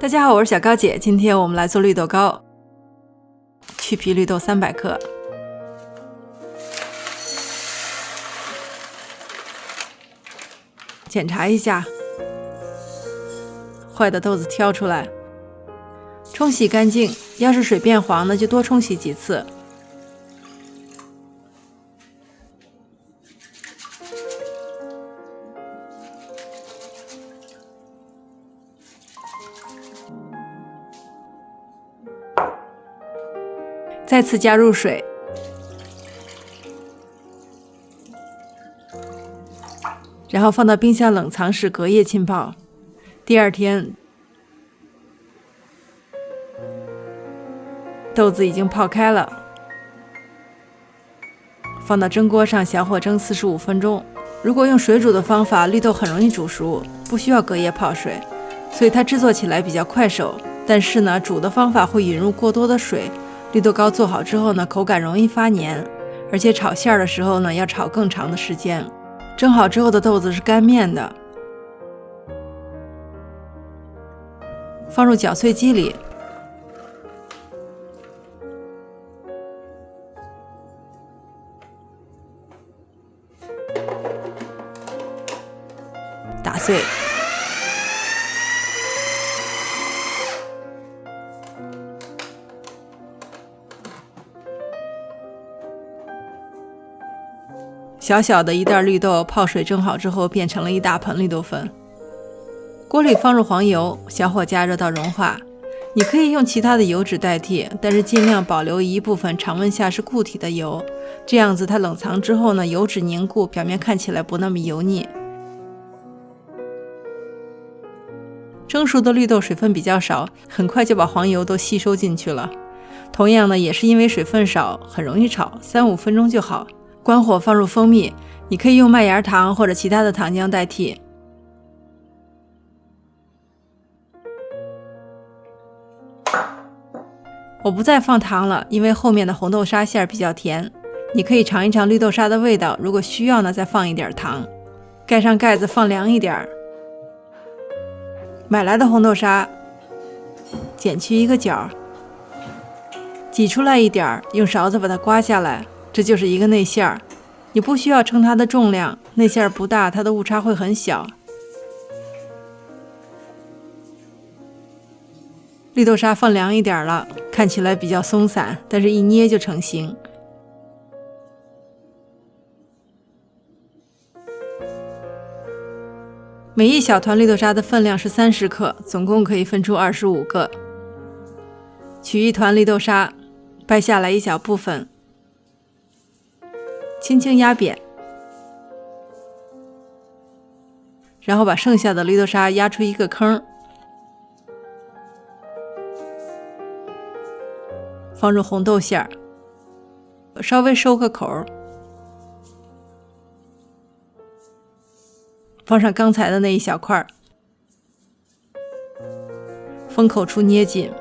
大家好，我是小高姐，今天我们来做绿豆糕。去皮绿豆300克，检查一下，坏的豆子挑出来，冲洗干净，要是水变黄呢，就多冲洗几次。再次加入水，然后放到冰箱冷藏室隔夜浸泡。第二天，豆子已经泡开了，放到蒸锅上小火蒸45分钟。如果用水煮的方法，绿豆很容易煮熟，不需要隔夜泡水，所以它制作起来比较快手。但是呢，煮的方法会引入过多的水。绿豆糕做好之后呢，口感容易发黏，而且炒馅的时候呢，要炒更长的时间。蒸好之后的豆子是干面的，放入搅碎机里，打碎。小小的一袋绿豆泡水蒸好之后，变成了一大盆绿豆粉。锅里放入黄油，小火加热到融化。你可以用其他的油脂代替，但是尽量保留一部分常温下是固体的油，这样子它冷藏之后呢，油脂凝固，表面看起来不那么油腻。蒸熟的绿豆水分比较少，很快就把黄油都吸收进去了。同样呢，也是因为水分少，很容易炒，3-5分钟就好。关火放入蜂蜜，你可以用麦芽糖或者其他的糖浆代替。我不再放糖了，因为后面的红豆沙馅比较甜。你可以尝一尝绿豆沙的味道，如果需要呢，再放一点糖。盖上盖子放凉一点。买来的红豆沙剪去一个角，挤出来一点，用勺子把它刮下来。这就是一个内馅儿，你不需要称它的重量，内馅儿不大，它的误差会很小。绿豆沙放凉一点了，看起来比较松散，但是一捏就成型。每一小团绿豆沙的分量是30克，总共可以分出25个。取一团绿豆沙，掰下来一小部分，轻轻压扁，然后把剩下的绿豆沙压出一个坑，放入红豆馅儿，稍微收个口，放上刚才的那一小块，封口处捏紧。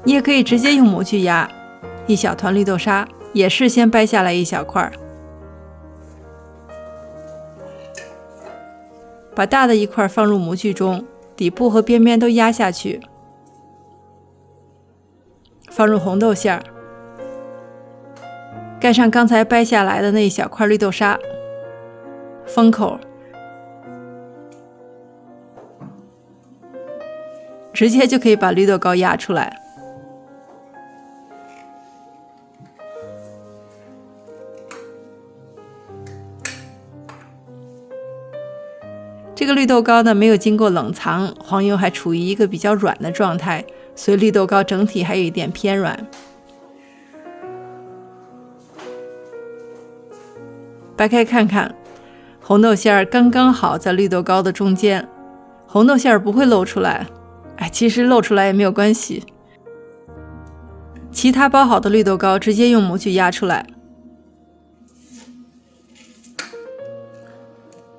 你也可以直接用模具压，一小团绿豆沙也是先掰下来一小块，把大的一块放入模具中，底部和边边都压下去，放入红豆馅儿，盖上刚才掰下来的那一小块绿豆沙，封口，直接就可以把绿豆糕压出来。这个绿豆糕呢，没有经过冷藏，黄油还处于一个比较软的状态，所以绿豆糕整体还有一点偏软。掰开看看，红豆馅儿刚刚好在绿豆糕的中间，红豆馅儿不会露出来，其实露出来也没有关系。其他包好的绿豆糕直接用模具压出来，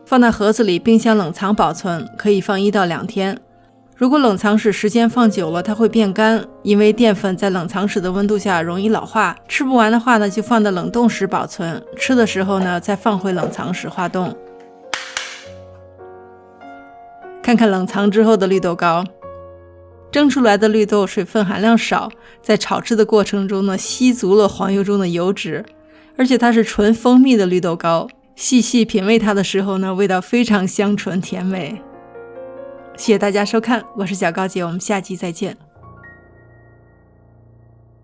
放在盒子里冰箱冷藏保存，可以放1到2天。如果冷藏室时间放久了，它会变干，因为淀粉在冷藏室的温度下容易老化。吃不完的话呢，就放在冷冻室保存，吃的时候呢，再放回冷藏室化冻。看看冷藏之后的绿豆糕，蒸出来的绿豆水分含量少，在炒制的过程中呢，吸足了黄油中的油脂，而且它是纯蜂蜜的绿豆糕，细细品味它的时候呢，味道非常香醇甜美。谢谢大家收看，我是小高姐，我们下期再见。